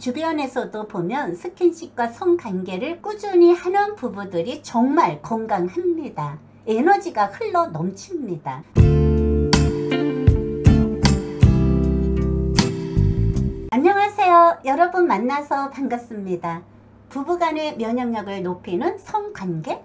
주변에서도 보면 스킨십과 성관계를 꾸준히 하는 부부들이 정말 건강합니다. 에너지가 흘러 넘칩니다. 안녕하세요. 여러분 만나서 반갑습니다. 부부간의 면역력을 높이는 성관계?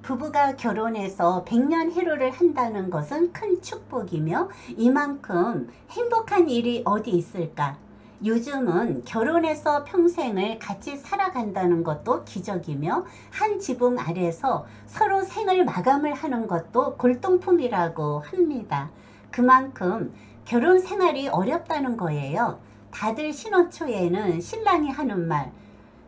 부부가 결혼해서 100년 해로를 한다는 것은 큰 축복이며 이만큼 행복한 일이 어디 있을까? 요즘은 결혼해서 평생을 같이 살아간다는 것도 기적이며 한 지붕 아래서 서로 생을 마감을 하는 것도 골동품이라고 합니다. 그만큼 결혼 생활이 어렵다는 거예요. 다들 신혼초에는 신랑이 하는 말,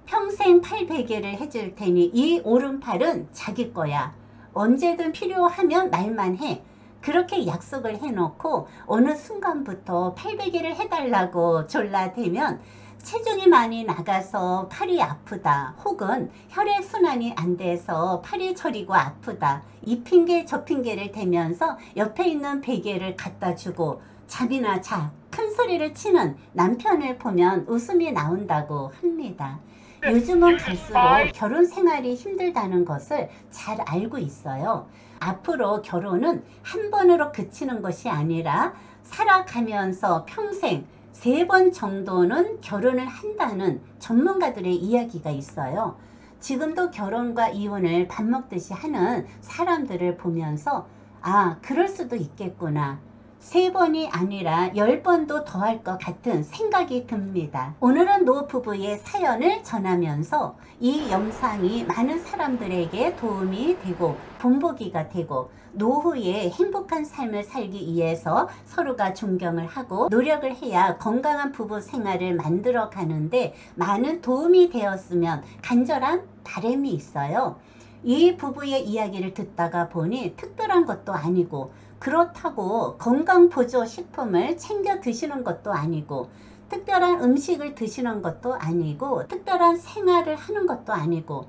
평생 팔베개를 해줄 테니 이 오른팔은 자기 거야. 언제든 필요하면 말만 해. 그렇게 약속을 해놓고 어느 순간부터 팔베개를 해달라고 졸라대면 체중이 많이 나가서 팔이 아프다, 혹은 혈액순환이 안 돼서 팔이 저리고 아프다, 이 핑계 저 핑계를 대면서 옆에 있는 베개를 갖다 주고 잠이나 자, 큰 소리를 치는 남편을 보면 웃음이 나온다고 합니다. 요즘은 갈수록 결혼 생활이 힘들다는 것을 잘 알고 있어요. 앞으로 결혼은 한 번으로 그치는 것이 아니라 살아가면서 평생 3번 정도는 결혼을 한다는 전문가들의 이야기가 있어요. 지금도 결혼과 이혼을 밥 먹듯이 하는 사람들을 보면서 아, 그럴 수도 있겠구나. 3번이 아니라 10번도 더 할 것 같은 생각이 듭니다. 오늘은 노부부의 사연을 전하면서 이 영상이 많은 사람들에게 도움이 되고 본보기가 되고 노후에 행복한 삶을 살기 위해서 서로가 존경을 하고 노력을 해야 건강한 부부 생활을 만들어 가는데 많은 도움이 되었으면 간절한 바람이 있어요. 이 부부의 이야기를 듣다가 보니 특별한 것도 아니고 그렇다고 건강보조식품을 챙겨 드시는 것도 아니고 특별한 음식을 드시는 것도 아니고 특별한 생활을 하는 것도 아니고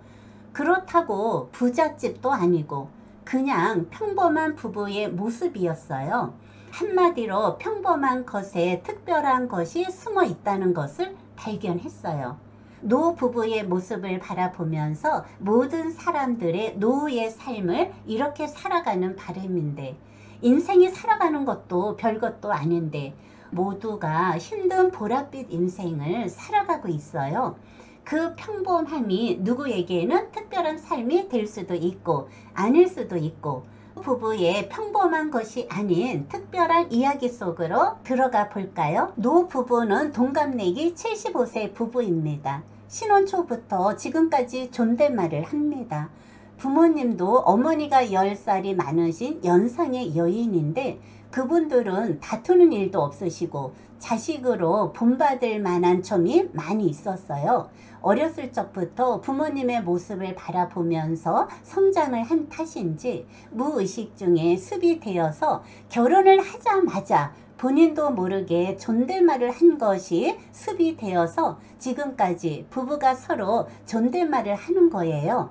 그렇다고 부잣집도 아니고 그냥 평범한 부부의 모습이었어요. 한마디로 평범한 것에 특별한 것이 숨어 있다는 것을 발견했어요. 노부부의 모습을 바라보면서 모든 사람들의 노후의 삶을 이렇게 살아가는 바람인데 인생이 살아가는 것도 별것도 아닌데 모두가 힘든 보랏빛 인생을 살아가고 있어요. 그 평범함이 누구에게는 특별한 삶이 될 수도 있고 아닐 수도 있고 부부의 평범한 것이 아닌 특별한 이야기 속으로 들어가 볼까요? 노부부는 동갑내기 75세 부부입니다. 신혼 초부터 지금까지 존댓말을 합니다. 부모님도 어머니가 10살이 많으신 연상의 여인인데 그분들은 다투는 일도 없으시고 자식으로 본받을 만한 점이 많이 있었어요. 어렸을 적부터 부모님의 모습을 바라보면서 성장을 한 탓인지 무의식 중에 습이 되어서 결혼을 하자마자 본인도 모르게 존댓말을 한 것이 습이 되어서 지금까지 부부가 서로 존댓말을 하는 거예요.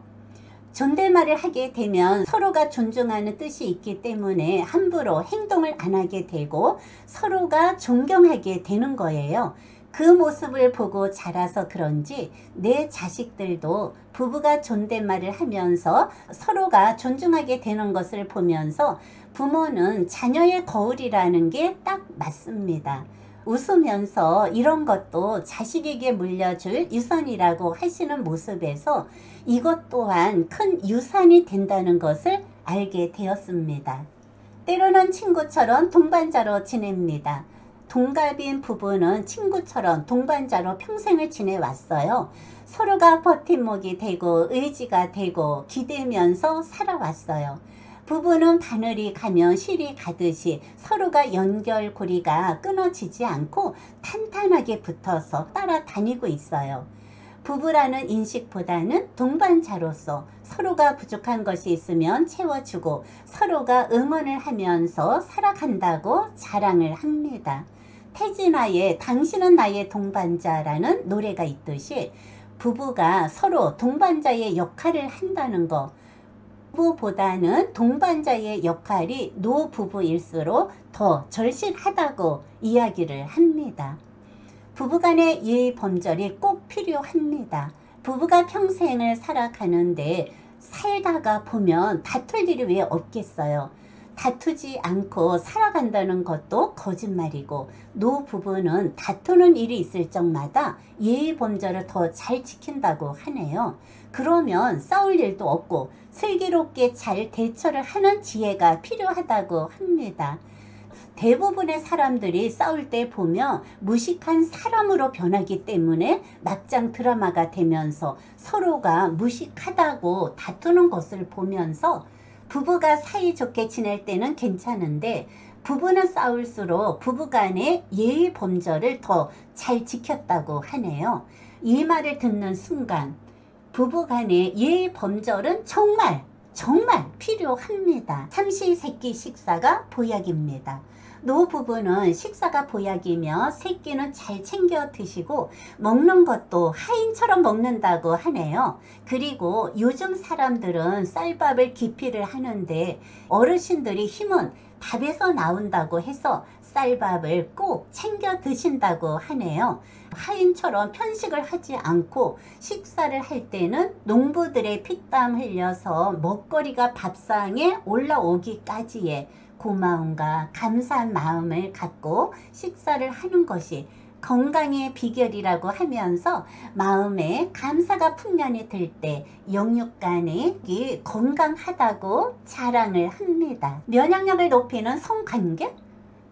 존댓말을 하게 되면 서로가 존중하는 뜻이 있기 때문에 함부로 행동을 안 하게 되고 서로가 존경하게 되는 거예요. 그 모습을 보고 자라서 그런지 내 자식들도 부부가 존댓말을 하면서 서로가 존중하게 되는 것을 보면서 부모는 자녀의 거울이라는 게 딱 맞습니다. 웃으면서 이런 것도 자식에게 물려줄 유산이라고 하시는 모습에서 이것 또한 큰 유산이 된다는 것을 알게 되었습니다. 때로는 친구처럼 동반자로 지냅니다. 동갑인 부부는 친구처럼 동반자로 평생을 지내왔어요. 서로가 버팀목이 되고 의지가 되고 기대면서 살아왔어요. 부부는 바늘이 가면 실이 가듯이 서로가 연결고리가 끊어지지 않고 탄탄하게 붙어서 따라다니고 있어요. 부부라는 인식보다는 동반자로서 서로가 부족한 것이 있으면 채워주고 서로가 응원을 하면서 살아간다고 자랑을 합니다. 태진아의 당신은 나의 동반자라는 노래가 있듯이 부부가 서로 동반자의 역할을 한다는 것, 부부보다는 동반자의 역할이 노부부일수록 더 절실하다고 이야기를 합니다. 부부간의 예의 범절이 꼭 필요합니다. 부부가 평생을 살아가는데 살다가 보면 다툴 일이 왜 없겠어요? 다투지 않고 살아간다는 것도 거짓말이고, 노부부는 다투는 일이 있을 적마다 예의 범절을 더 잘 지킨다고 하네요. 그러면 싸울 일도 없고 슬기롭게 잘 대처를 하는 지혜가 필요하다고 합니다. 대부분의 사람들이 싸울 때 보면 무식한 사람으로 변하기 때문에 막장 드라마가 되면서 서로가 무식하다고 다투는 것을 보면서 부부가 사이좋게 지낼 때는 괜찮은데, 부부는 싸울수록 부부간의 예의 범절을 더 잘 지켰다고 하네요. 이 말을 듣는 순간 부부간의 예의 범절은 정말 필요합니다. 삼시세끼 식사가 보약입니다. 노부부는 식사가 보약이며 새끼는 잘 챙겨 드시고 먹는 것도 하인처럼 먹는다고 하네요. 그리고 요즘 사람들은 쌀밥을 기피를 하는데, 어르신들이 힘은 밥에서 나온다고 해서 쌀밥을 꼭 챙겨 드신다고 하네요. 하인처럼 편식을 하지 않고 식사를 할 때는 농부들의 피땀 흘려서 먹거리가 밥상에 올라오기까지의 고마움과 감사한 마음을 갖고 식사를 하는 것이 건강의 비결이라고 하면서, 마음에 감사가 풍년이 들 때 영육간이 건강하다고 자랑을 합니다. 면역력을 높이는 성관계?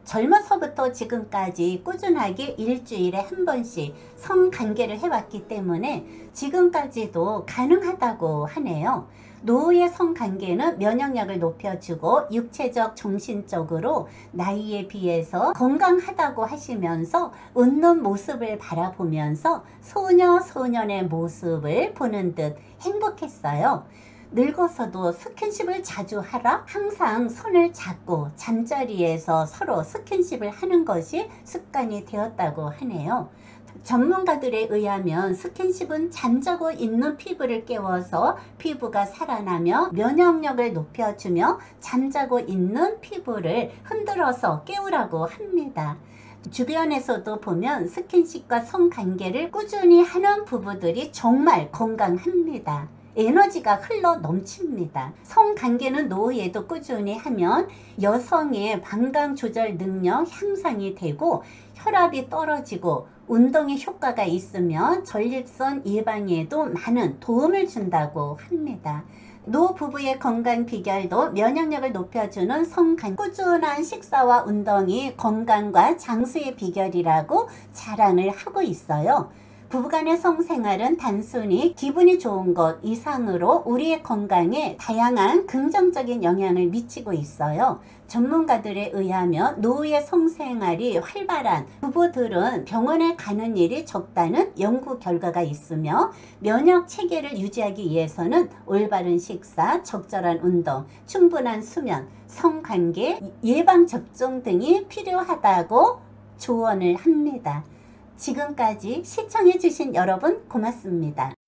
젊어서부터 지금까지 꾸준하게 일주일에 한 번씩 성관계를 해왔기 때문에 지금까지도 가능하다고 하네요. 노후의 성관계는 면역력을 높여주고 육체적, 정신적으로 나이에 비해서 건강하다고 하시면서 웃는 모습을 바라보면서 소년의 모습을 보는 듯 행복했어요. 늙어서도 스킨십을 자주 하라? 항상 손을 잡고 잠자리에서 서로 스킨십을 하는 것이 습관이 되었다고 하네요. 전문가들에 의하면 스킨십은 잠자고 있는 피부를 깨워서 피부가 살아나며 면역력을 높여주며 잠자고 있는 피부를 흔들어서 깨우라고 합니다. 주변에서도 보면 스킨십과 성관계를 꾸준히 하는 부부들이 정말 건강합니다. 에너지가 흘러 넘칩니다. 성관계는 노후에도 꾸준히 하면 여성의 방광 조절 능력 향상이 되고 혈압이 떨어지고 운동의 효과가 있으며 전립선 예방에도 많은 도움을 준다고 합니다. 노부부의 건강 비결도 면역력을 높여주는 성관계, 꾸준한 식사와 운동이 건강과 장수의 비결이라고 자랑을 하고 있어요. 부부간의 성생활은 단순히 기분이 좋은 것 이상으로 우리의 건강에 다양한 긍정적인 영향을 미치고 있어요. 전문가들에 의하면 노후의 성생활이 활발한 부부들은 병원에 가는 일이 적다는 연구 결과가 있으며, 면역 체계를 유지하기 위해서는 올바른 식사, 적절한 운동, 충분한 수면, 성관계, 예방접종 등이 필요하다고 조언을 합니다. 지금까지 시청해주신 여러분 고맙습니다.